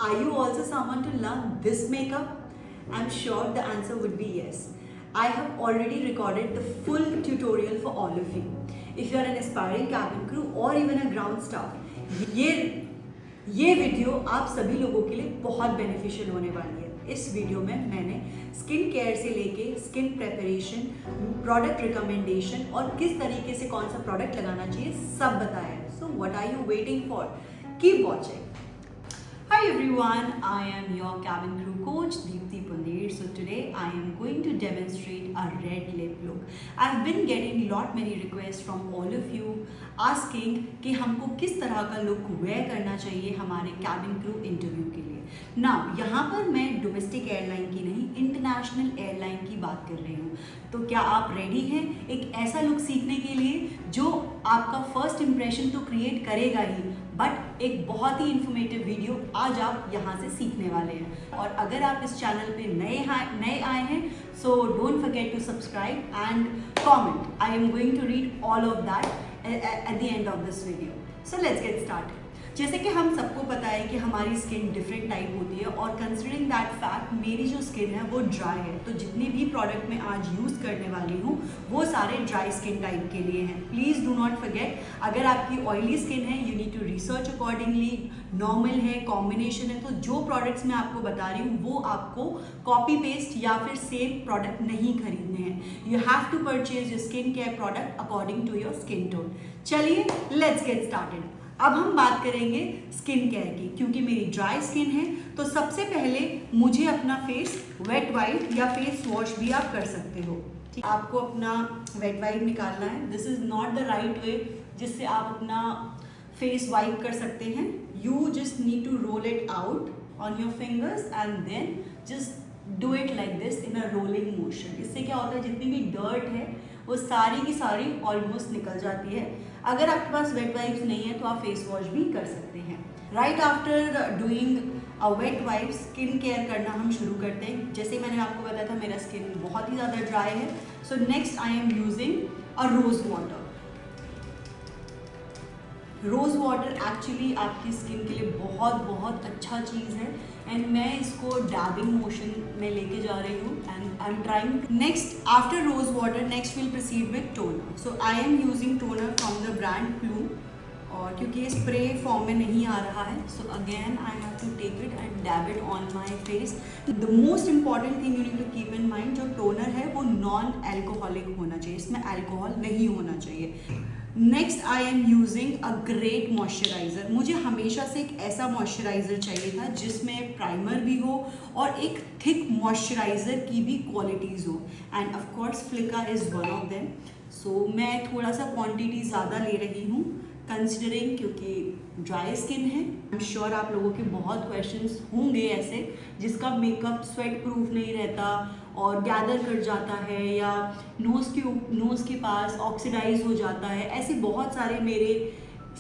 Are you also someone to learn this makeup? I'm sure the answer would be yes. I have already recorded the full tutorial for all of you. If you are an aspiring cabin crew or even a ground staff, ये video आप सभी लोगों के लिए बहुत beneficial होने वाली है। इस वीडियो में मैंने स्किन केयर से लेके स्किन प्रेपरेशन, प्रोडक्ट रिकमेंडेशन और किस तरीके से कौन सा प्रोडक्ट लगाना चाहिए सब बताया है। So what are you waiting for? Keep watching. Hi everyone, I am your cabin crew coach Deepti Pundir. So today I am going to demonstrate a red lip look. I've been getting many requests from all of you asking कि हमको किस तरह का look where करना चाहिए हमारे cabin crew interview के लिए। Now यहाँ पर मैं डोमेस्टिक एयरलाइन की नहीं, इंटरनेशनल एयरलाइन की बात कर रही हूँ। तो क्या आप रेडी हैं एक ऐसा लुक सीखने के लिए जो आपका फर्स्ट इम्प्रेशन तो क्रिएट करेगा ही, बट एक बहुत ही इंफॉर्मेटिव वीडियो आज आप यहाँ से सीखने वाले हैं। और अगर आप इस चैनल पे नए आए हैं, so don't forget to subscribe and comment. I am going to read all of that at the end of this video. So let's get started. जैसे कि हम सबको पता है कि हमारी स्किन डिफरेंट टाइप होती है और कंसिडरिंग दैट फैक्ट मेरी जो स्किन है वो ड्राई है, तो जितने भी प्रोडक्ट मैं आज यूज़ करने वाली हूँ वो सारे ड्राई स्किन टाइप के लिए हैं। प्लीज़ डू नॉट फॉरगेट, अगर आपकी ऑयली स्किन है you need to research accordingly, normal है, कॉम्बिनेशन है, तो जो प्रोडक्ट्स मैं आपको बता रही हूँ वो आपको कॉपी पेस्ट या फिर सेम प्रोडक्ट नहीं खरीदने हैं। You have to purchase your skin care product according to your skin tone. चलिए लेट्स गेट स्टार्टेड। अब हम बात करेंगे स्किन केयर की, क्योंकि मेरी ड्राई स्किन है तो सबसे पहले मुझे अपना फेस वेट वाइप या फेस वॉश भी आप कर सकते हो। ठीक, आपको अपना वेट वाइप निकालना है। This is not the right way जिससे आप अपना फेस वाइप कर सकते हैं। You just need to roll it out on your fingers and then just do it like this in a rolling motion. इससे क्या होता है, जितनी भी डर्ट है वो सारी की सारी ऑलमोस्ट निकल जाती है। अगर आपके पास वेट वाइप्स नहीं है तो आप फेस वॉश भी कर सकते हैं। Right after doing a wait wipe skin care करना हम शुरू करते हैं। जैसे मैंने आपको बताया था मेरा स्किन बहुत ही ज़्यादा ड्राई है, so next I am using a rose water. Rose water actually आपकी स्किन के लिए बहुत अच्छा चीज़ है एंड मैं इसको डैबिंग मोशन में लेके जा रही हूँ and I am trying. Next after rose water next will proceed with toner. So I am using toner from the brand Plum, और क्योंकि ये स्प्रे फॉर्म में नहीं आ रहा है so again I have to take it and dab it on my face. The most important thing you need to keep in mind, जो toner है वो नॉन एल्कोहलिक होना चाहिए, इसमें अल्कोहल नहीं होना चाहिए। Next I am using a great moisturiser. मुझे हमेशा से एक ऐसा मॉइस्चराइज़र चाहिए था जिसमें प्राइमर भी हो और एक थिक मॉइस्चराइज़र की भी क्वालिटीज़ हो, and of course Flicka is one of them. So मैं थोड़ा सा क्वांटिटी ज़्यादा ले रही हूँ कंसिडरिंग क्योंकि ड्राई स्किन है। आई एम श्योर आप लोगों के बहुत क्वेश्चंस होंगे ऐसे जिसका मेकअप स्वेट प्रूफ नहीं रहता और गैदर कर जाता है या नोज़ के पास ऑक्सीडाइज हो जाता है। ऐसे बहुत सारे मेरे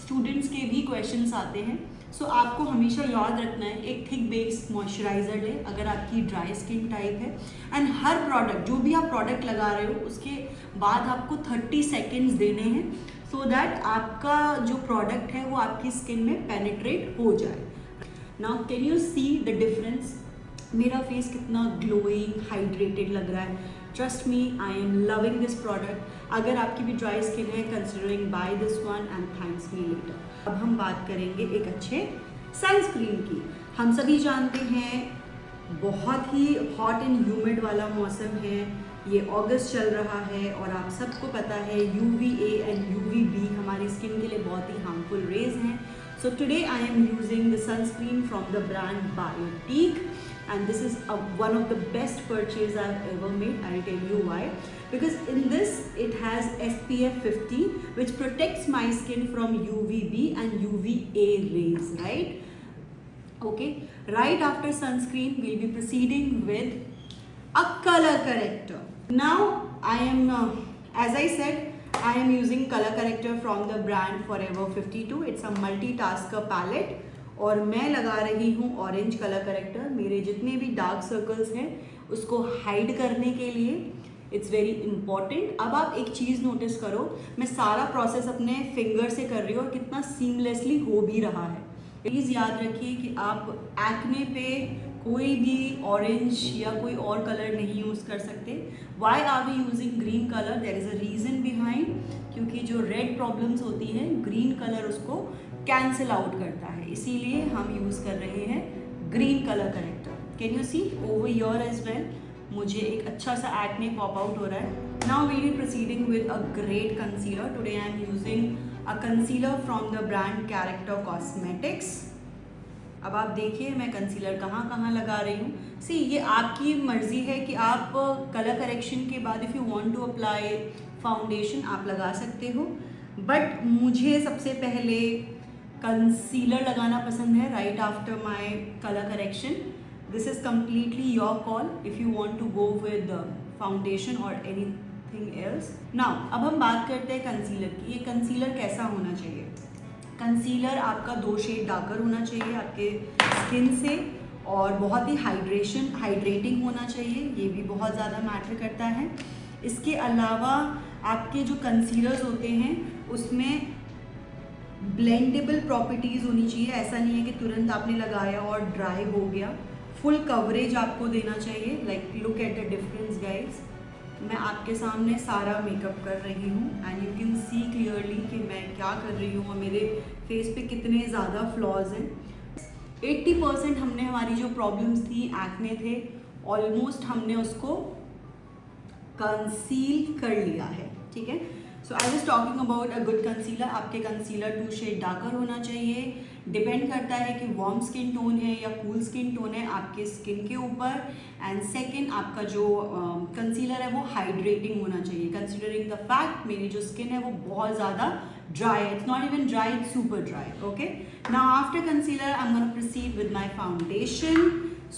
स्टूडेंट्स के भी क्वेश्चंस आते हैं। सो आपको हमेशा याद रखना है एक थिक बेस मॉइस्चराइज़र ले अगर आपकी ड्राई स्किन टाइप है, एंड हर प्रोडक्ट जो भी आप प्रोडक्ट लगा रहे हो उसके बाद आपको 30 सेकेंड्स देने हैं सो दैट आपका जो प्रोडक्ट है वो आपकी स्किन में पेनिट्रेट हो जाए। Now can you see the difference? मेरा फेस कितना ग्लोइंग हाइड्रेटेड लग रहा है। Trust me, I am loving this product. अगर आपकी भी ड्राई स्किन है considering buy this one and thanks me later. अब हम बात करेंगे एक अच्छे सनस्क्रीन की। हम सभी जानते हैं बहुत ही हॉट एंड ह्यूमिड वाला मौसम है, ये अगस्त चल रहा है और आप सबको पता है UVA एंड UVB हमारी स्किन के लिए बहुत ही हार्मफुल रेज हैं। So today I am using the sunscreen from the brand Biotique and this is one of the best purchase I've ever made. I'll tell you why. Because in this it has SPF 50 which protects my skin from UVB and UVA rays, right? Okay, right after sunscreen we'll be proceeding with a color corrector. Now I am as I said I am using color corrector from the brand Forever 52. It's a multitasker palette और मैं लगा रही हूँ orange colour corrector. मेरे जितने भी dark circles हैं उसको हाइड करने के लिए इट्स वेरी इंपॉर्टेंट। अब आप एक चीज़ नोटिस करो, मैं सारा प्रोसेस अपने फिंगर से कर रही हूँ और कितना सीमलेसली हो भी रहा है। प्लीज़ याद रखिए कि आप एक्ने पे कोई भी ऑरेंज या कोई और कलर नहीं यूज़ कर सकते। Why are we using green colour? There is a reason behind, क्योंकि जो रेड प्रॉब्लम्स होती हैं ग्रीन कलर उसको कैंसिल आउट करता है, इसीलिए हम यूज़ कर रहे हैं green colour corrector. Can you see over your as well? मुझे एक अच्छा सा एक्ने पॉप आउट हो रहा है। Now we will be proceeding with a great concealer. Today I am using a concealer from the brand Character Cosmetics. अब आप देखिए मैं कंसीलर कहाँ कहाँ लगा रही हूँ। सी ये आपकी मर्ज़ी है कि आप कलर करेक्शन के बाद if you want to apply foundation आप लगा सकते हो, बट मुझे सबसे पहले कंसीलर लगाना पसंद है right after my colour correction. This is completely your call if you want to go with foundation और एनीथिंग एल्स। नाउ अब हम बात करते हैं कंसीलर की। ये कंसीलर कैसा होना चाहिए? कंसीलर आपका 2 शेड डार्कर होना चाहिए आपके स्किन से, और बहुत ही हाइड्रेटिंग होना चाहिए, ये भी बहुत ज़्यादा मैटर करता है। इसके अलावा आपके जो कंसीलर्स होते हैं उसमें ब्लेंडेबल प्रॉपर्टीज़ होनी चाहिए। ऐसा नहीं है कि तुरंत आपने लगाया और ड्राई हो गया। फुल कवरेज आपको देना चाहिए। Like look at the difference guys. मैं आपके सामने सारा मेकअप कर रही हूँ and you can see clearly कि मैं क्या कर रही हूँ और मेरे फेस पे कितने ज़्यादा फ्लॉज हैं। 80% हमने हमारी जो प्रॉब्लम्स थी, एक्ने थे, ऑलमोस्ट हमने उसको कंसील कर लिया है। ठीक है, so I was talking about a good concealer. आपके कंसीलर 2 शेड डार्कर होना चाहिए। डिपेंड करता है कि वार्म स्किन टोन है या कूल स्किन टोन है आपके स्किन के ऊपर। एंड सेकंड, आपका जो कंसीलर है वो हाइड्रेटिंग होना चाहिए, कंसीडरिंग द फैक्ट मेरी जो स्किन है वो बहुत ज़्यादा ड्राई है। It's not even dry, it's super dry. Okay, now after concealer I am gonna proceed with my foundation.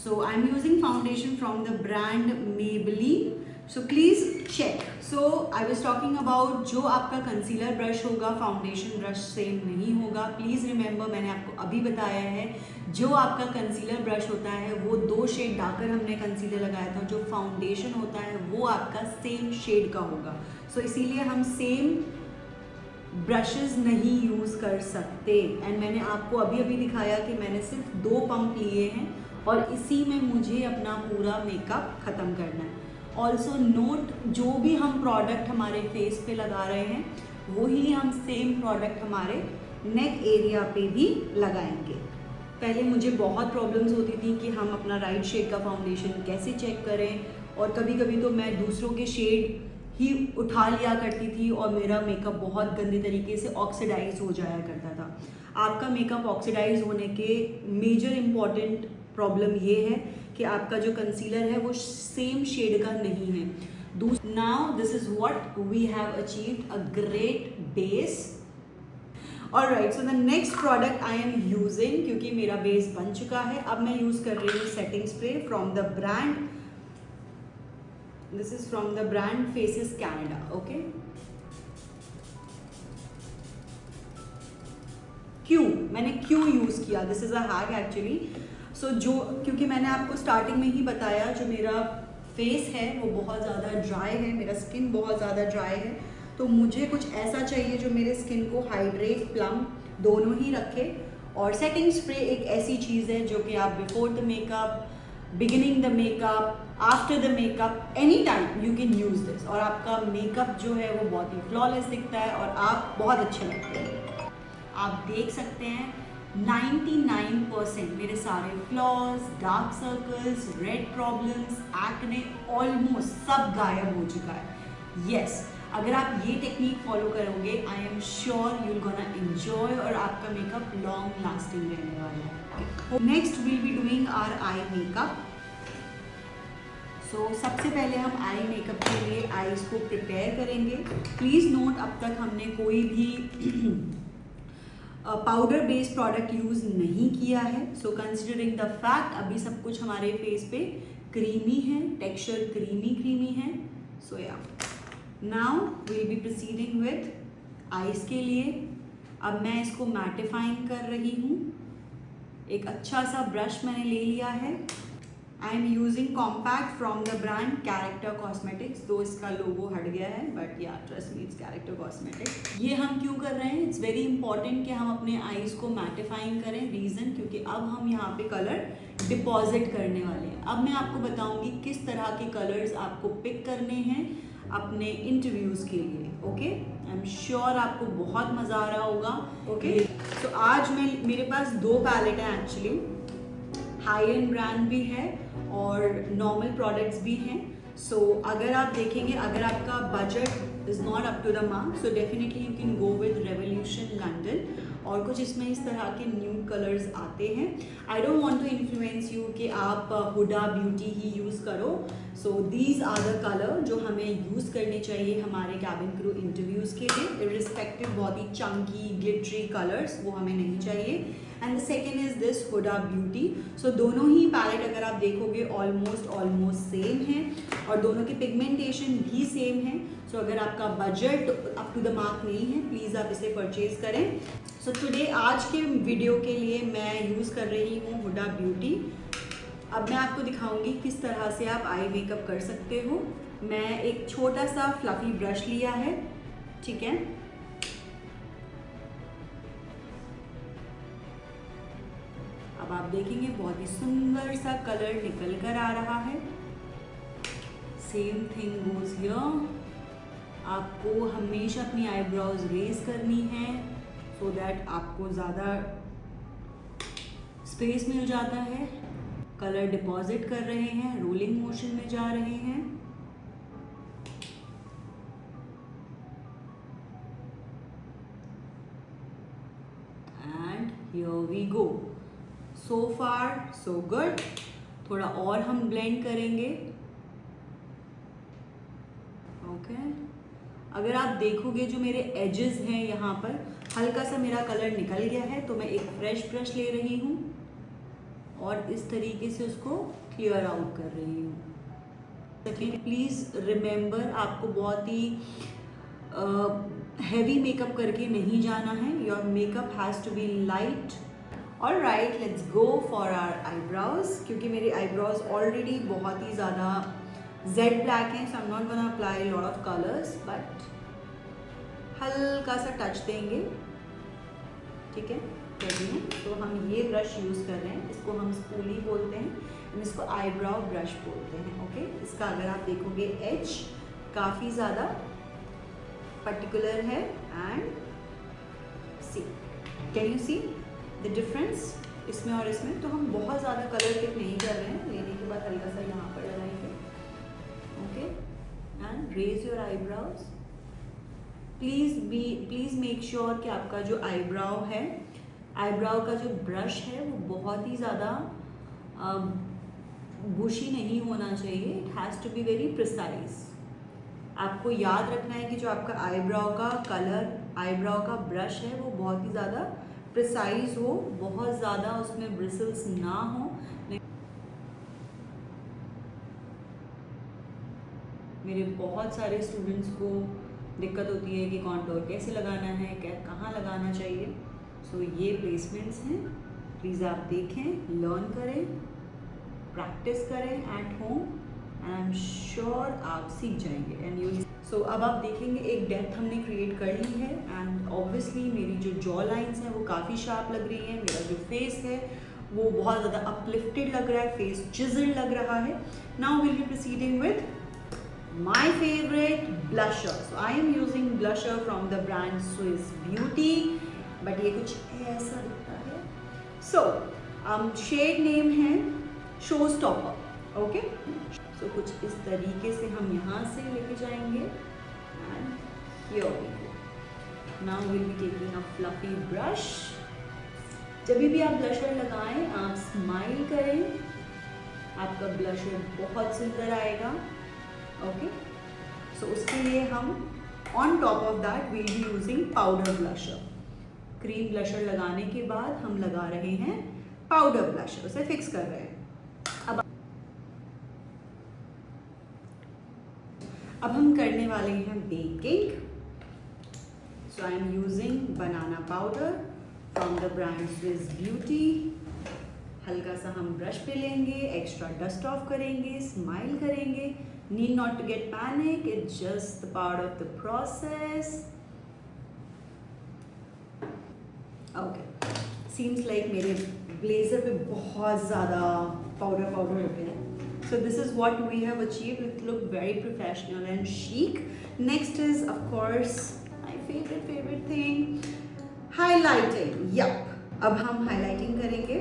So I am using foundation from the brand Maybelline। So please check. So I was talking about जो आपका concealer brush होगा foundation brush same नहीं होगा। Please remember, मैंने आपको अभी बताया है जो आपका कंसीलर ब्रश होता है वो 2 शेड डार्कर हमने कंसीलर लगाया था, जो फाउंडेशन होता है वो आपका सेम शेड का होगा। सो इसीलिए हम सेम ब्रशेस नहीं यूज़ कर सकते। एंड मैंने आपको अभी अभी दिखाया कि मैंने सिर्फ 2 पंप लिए हैं और इसी में मुझे अपना पूरा मेकअप ख़त्म करना है। ऑल्सो नोट, जो भी हम प्रोडक्ट हमारे फेस पे लगा रहे हैं वही हम सेम प्रोडक्ट हमारे नेक एरिया पे भी लगाएंगे। पहले मुझे बहुत प्रॉब्लम्स होती थी कि हम अपना राइट शेड का फाउंडेशन कैसे चेक करें, और कभी कभी तो मैं दूसरों के शेड ही उठा लिया करती थी और मेरा मेकअप बहुत गंदे तरीके से ऑक्सीडाइज हो जाया करता था। आपका मेकअप ऑक्सीडाइज होने के मेजर इम्पॉर्टेंट प्रॉब्लम ये है कि आपका जो कंसीलर है वो सेम शेड का नहीं है। Now this is what we have achieved a great base. Alright, so the next product I am using, क्योंकि मेरा बेस बन चुका है, अब मैं यूज कर रही हूँ setting spray from the brand, this is from the brand Faces Canada. Okay, मैंने क्यों यूज किया, this is a hack actually. So क्योंकि मैंने आपको स्टार्टिंग में ही बताया जो मेरा फेस है वो बहुत ज़्यादा ड्राई है, मेरा स्किन बहुत ज़्यादा ड्राई है, तो मुझे कुछ ऐसा चाहिए जो मेरे स्किन को हाइड्रेट प्लम दोनों ही रखे। और सेटिंग स्प्रे एक ऐसी चीज़ है जो कि आप before the makeup, beginning the makeup, after the makeup, any time you can use this, और आपका मेकअप जो है वो बहुत ही फ्लॉलेस दिखता है और आप बहुत अच्छे लगते हैं। आप देख सकते हैं 99% मेरे सारे flaws, dark circles, red problems, acne almost सब गायब हो चुका है। यस, अगर आप ये टेक्निक फॉलो करोगे I am sure you will gonna enjoy और आपका मेकअप लॉन्ग लास्टिंग रहने वाला है। Next will be doing our eye makeup. So सबसे पहले हम आई मेकअप के लिए आईज को प्रिपेयर करेंगे। प्लीज़ नोट, अब तक हमने कोई भी पाउडर बेस्ड प्रोडक्ट यूज़ नहीं किया है। सो कंसिडरिंग द फैक्ट अभी सब कुछ हमारे फेस पे क्रीमी है, टेक्सचर क्रीमी है। सो या now will be proceeding with eyes के लिए। अब मैं इसको मैटिफाइंग कर रही हूँ। एक अच्छा सा ब्रश मैंने ले लिया है आई am using compact from the brand Character cosmetics, तो इसका लोगो हट गया है बट या trust me it's character cosmetics. ये हम क्यों कर रहे हैं, इट्स वेरी इंपॉर्टेंट कि हम अपने आईज को मैटिफाइंग करें। रीज़न क्योंकि अब हम यहाँ पे कलर डिपॉजिट करने वाले हैं। अब मैं आपको बताऊंगी किस तरह के कलर्स आपको पिक करने हैं अपने इंटरव्यूज़ के लिए। ओके, आई एम श्योर आपको बहुत मज़ा आ रहा होगा। ओके, तो आज मेरे पास 2 पैलेट हैं एक्चुअली, हाई एंड ब्रांड भी है और नॉर्मल प्रोडक्ट्स भी हैं। सो अगर आप देखेंगे, अगर आपका budget is not up to the mark, so definitely you can go with Revolution London. और कुछ इसमें इस तरह के न्यूड कलर्स आते हैं। I don't want to influence you कि आप हुडा ब्यूटी ही यूज़ करो। So these are the colour जो हमें यूज़ करने चाहिए हमारे कैबिन क्रू इंटरव्यूज़ के लिए। इर्रिस्पेक्टिव बहुत ही चंकी ग्लिटरी कलर्स वो हमें नहीं चाहिए। And the second is this Huda Beauty. So दोनों ही पैलेट अगर आप देखोगे ऑलमोस्ट सेम है और दोनों की पिगमेंटेशन भी सेम है। सो अगर आपका budget up to the mark नहीं है, प्लीज़ आप इसे परचेज करें। सो टुडे आज के वीडियो के लिए मैं यूज़ कर रही हूँ हुडा ब्यूटी। अब मैं आपको दिखाऊंगी किस तरह से आप आई मेकअप कर सकते हो। मैं एक छोटा सा फ्लफी ब्रश लिया है, ठीक है। अब आप देखेंगे बहुत ही सुंदर सा कलर निकल कर आ रहा है। Same thing goes here. आपको हमेशा अपनी आईब्रोज रेज करनी है सो दैट आपको ज़्यादा स्पेस मिल जाता है। कलर डिपॉजिट कर रहे हैं, रोलिंग मोशन में जा रहे हैं। And here we go. So far so good. थोड़ा और हम ब्लेंड करेंगे। ओके, अगर आप देखोगे जो मेरे एजेस हैं यहाँ पर हल्का सा मेरा कलर निकल गया है, तो मैं एक फ्रेश ब्रश ले रही हूँ और इस तरीके से उसको क्लियर आउट कर रही हूँ। प्लीज़ रिमेंबर, आपको बहुत ही हैवी मेकअप करके नहीं जाना है। Your makeup has to be light. Alright, let's go for our eyebrows. क्योंकि मेरे आईब्रोज ऑलरेडी बहुत ही ज़्यादा जेड ब्लैक हैं, so I am not gonna apply lot of colours, but हल्का सा टच देंगे, ठीक है। चलिए, तो हम ये ब्रश यूज़ कर रहे हैं, इसको हम स्पूली बोलते हैं, हम इसको आईब्राउ ब्रश बोलते हैं। ओके, इसका अगर आप देखोगे एज काफ़ी ज़्यादा पर्टिकुलर है। And see, can you see the difference इसमें और इसमें। तो हम बहुत ज़्यादा कलर पिक नहीं कर रहे हैं, लेने के बाद हल्का सा यहाँ पर लगाएंगे। Okay, and raise your eyebrows. Please make sure कि आपका जो आईब्राउ है, आईब्राउ का जो ब्रश है वो बहुत ही ज़्यादा बुशी नहीं होना चाहिए। It has to be very precise. आपको याद रखना है कि जो आपका आईब्राउ का कलर, आईब्राउ का ब्रश है वो बहुत ही ज़्यादा प्रिसाइज हो, बहुत ज़्यादा उसमें ब्रिसल्स ना हो। मेरे बहुत सारे स्टूडेंट्स को दिक्कत होती है कि कॉन्टोर कैसे लगाना है, कहाँ लगाना चाहिए। सो ये प्लेसमेंट्स हैं, प्लीज़ आप देखें, लर्न करें, प्रैक्टिस करें at home, and I am sure आप सीख जाएंगे। एंड यू सो अब आप देखेंगे एक डेप्थ हमने क्रिएट कर ली है। एंड ऑब्वियसली मेरी जो जॉ लाइन्स हैं वो काफ़ी शार्प लग रही हैं। मेरा जो फेस है वो बहुत ज़्यादा अपलिफ्टेड लग रहा है, फेस चिजल लग रहा है। Now will be proceeding with my favorite blusher. So I am using blusher from the brand Swiss Beauty, but ये कुछ ऐसा दिखता है। So shade name है Showstopper. Okay? So कुछ इस तरीके से हम यहाँ से लेके जाएंगे and here we go. Now we'll be taking a fluffy brush. जब भी आप ब्लशर लगाएं आप स्माइल करें, आपका ब्लशर बहुत सुंदर आएगा। ओके, सो उसके लिए हम on top of that we'll be using powder blusher. Cream blusher लगाने के बाद हम लगा रहे हैं पाउडर ब्लशर, उसे फिक्स कर रहे हैं। अब हम करने वाले हैं baking. So I am using banana powder from the brand Swiss Beauty. हल्का सा हम ब्रश पे लेंगे, एक्स्ट्रा डस्ट ऑफ करेंगे, स्माइल करेंगे. Need not to get panic, it's just the part of the process. Okay, seems like मेरे blazer पे बहुत ज़्यादा पाउडर हो गया है. So this is what we have achieved. It look very professional and chic. Next is of course my favorite thing, highlighting. Yup. अब हम highlighting करेंगे.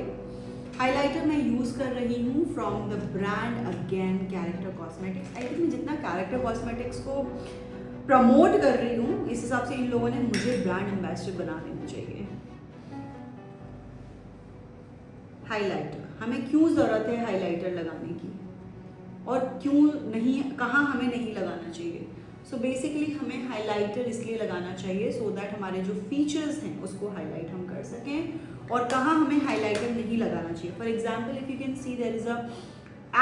Highlighter मैं use कर रही हूँ from the brand again Character Cosmetics. I think मैं जितना Character Cosmetics को promote कर रही हूँ, इस हिसाब से इन लोगों ने मुझे brand ambassador बना देना चाहिए. Highlighter, हमें क्यों ज़रूरत है highlighter लगाने की और क्यों नहीं, कहाँ हमें नहीं लगाना चाहिए. सो बेसिकली हमें हाइलाइटर इसलिए लगाना चाहिए सो दैट हमारे जो फीचर्स हैं उसको हाईलाइट हम कर सकें. और कहाँ हमें हाइलाइटर नहीं लगाना चाहिए. For example if you can see there is a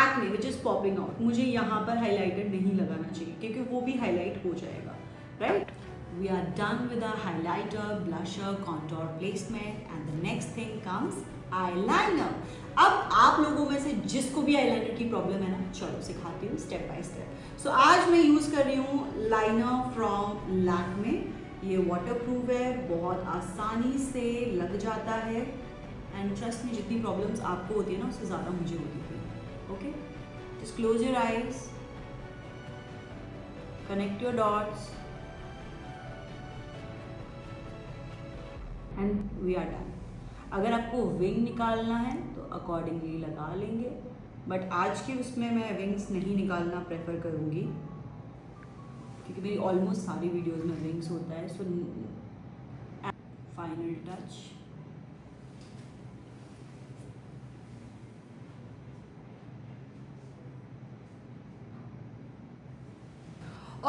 acne which is popping out, मुझे यहाँ पर हाइलाइटर नहीं लगाना चाहिए क्योंकि वो भी हाईलाइट हो जाएगा. Right, we are done with a highlighter, blusher, contour placement and the next thing comes eyeliner. अब आप लोगों में से जिसको भी आईलाइनर की प्रॉब्लम है ना, चलो सिखाती हूँ स्टेप बाय स्टेप. सो आज मैं यूज़ कर रही हूँ लाइनर फ्रॉम लैक्मे. ये वाटरप्रूफ है, बहुत आसानी से लग जाता है एंड ट्रस्ट में जितनी प्रॉब्लम्स आपको होती है ना उससे ज़्यादा मुझे होती थी. Okay, just close your eyes, connect your dots and we are done. अगर आपको विंग निकालना है तो अकॉर्डिंगली लगा लेंगे, बट आज के उसमें मैं विंग्स नहीं निकालना प्रेफर करूँगी क्योंकि मेरी ऑलमोस्ट सारी वीडियोस में विंग्स होता है. So final touch.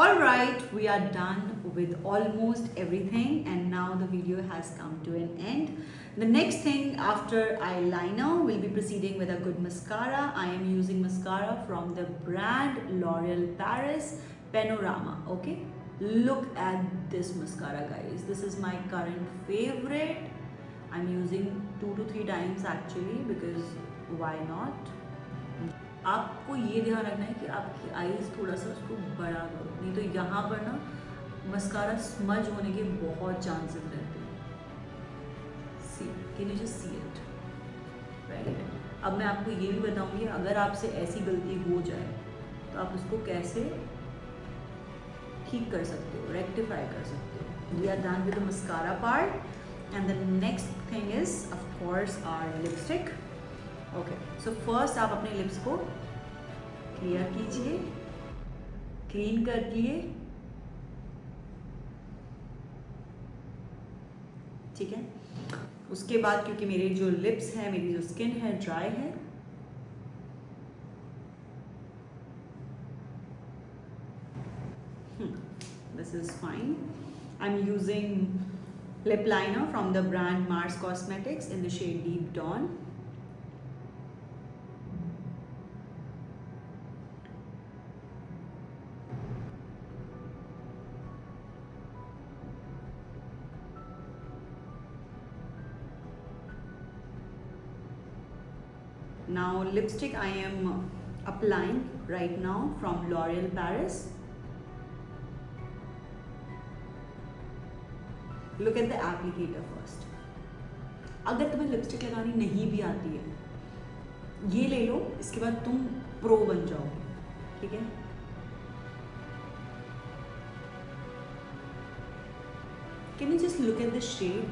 All right, we are done with almost everything and now the video has come to an end. The next thing after eyeliner, we'll be proceeding with a good mascara. I am using mascara from the brand L'Oreal Paris Panorama. Okay, look at this mascara guys. This is my current favorite. I'm using 2 to 3 times actually because why not. आपको ये ध्यान रखना है कि आपकी eyes थोड़ा सा उसको बड़ा करो, नहीं तो यहाँ पर ना मस्कारा स्मज होने के बहुत चांसेस रहते हैं. See, can you just see it. Right, अब मैं आपको ये भी बताऊंगी अगर आपसे ऐसी गलती हो जाए तो आप उसको कैसे ठीक कर सकते हो, रेक्टिफाई कर सकते हो. We are done with the mascara part and the next thing is of course our lipstick. Okay, so first आप अपने लिप्स को क्लियर कीजिए, क्लीन कर लिए. ठीक है, उसके बाद क्योंकि मेरे जो लिप्स हैं, मेरी जो स्किन है ड्राई है, this is fine. I am using lip liner from the brand Mars cosmetics in the shade Deep Dawn. Now lipstick I am applying right now from L'Oreal Paris. Look at the applicator first. अगर तुम्हें lipstick लगानी नहीं भी आती है, ये ले लो, इसके बाद तुम प्रो बन जाओगे. ठीक है, can you just look at the shade?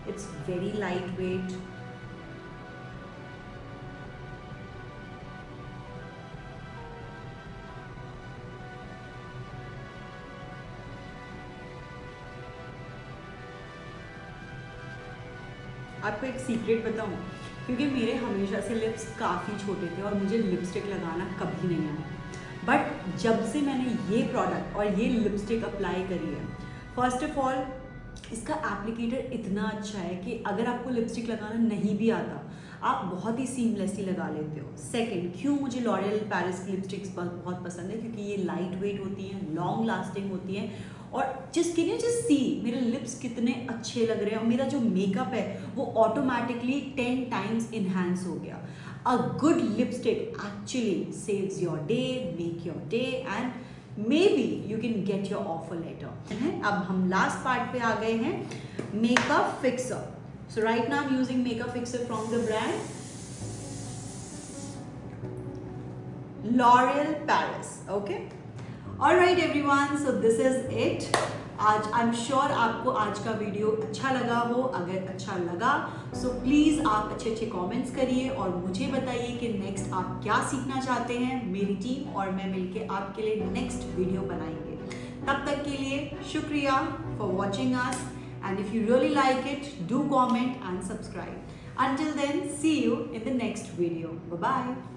It's very lightweight. आपको एक सीक्रेट बताऊं, क्योंकि मेरे हमेशा से लिप्स काफ़ी छोटे थे और मुझे लिपस्टिक लगाना कभी नहीं आया, बट जब से मैंने ये प्रोडक्ट और ये लिपस्टिक अप्लाई करी है, फर्स्ट ऑफ ऑल इसका एप्लीकेटर इतना अच्छा है कि अगर आपको लिपस्टिक लगाना नहीं भी आता, आप बहुत ही सीमलेसली लगा लेते हो. सेकंड, क्यों मुझे लॉरियल पेरिस की लिपस्टिक्स बहुत पसंद है, क्योंकि ये लाइट वेट होती हैं, लॉन्ग लास्टिंग होती हैं और जस्ट कैन यू जस्ट सी मेरे लिप्स कितने अच्छे लग रहे हैं और मेरा जो मेकअप है वो ऑटोमेटिकली 10 टाइम्स इन्हांस हो गया. A good lipstick actually saves your day, make your day and maybe you can get your offer letter. अब हम लास्ट पार्ट पे आ गए हैं, makeup fixer. So right now I am using makeup fixer from the brand L'Oreal Paris. Okay. All right everyone. So this is it. आज आई am sure आपको आज का वीडियो अच्छा लगा हो. अगर अच्छा लगा सो प्लीज़ आप अच्छे अच्छे कमेंट्स करिए और मुझे बताइए कि नेक्स्ट आप क्या सीखना चाहते हैं. मेरी टीम और मैं मिलके आपके लिए नेक्स्ट वीडियो बनाएंगे. तब तक के लिए शुक्रिया for watching us and if you really like it do comment and subscribe. Until then, see you in the next video. Bye bye.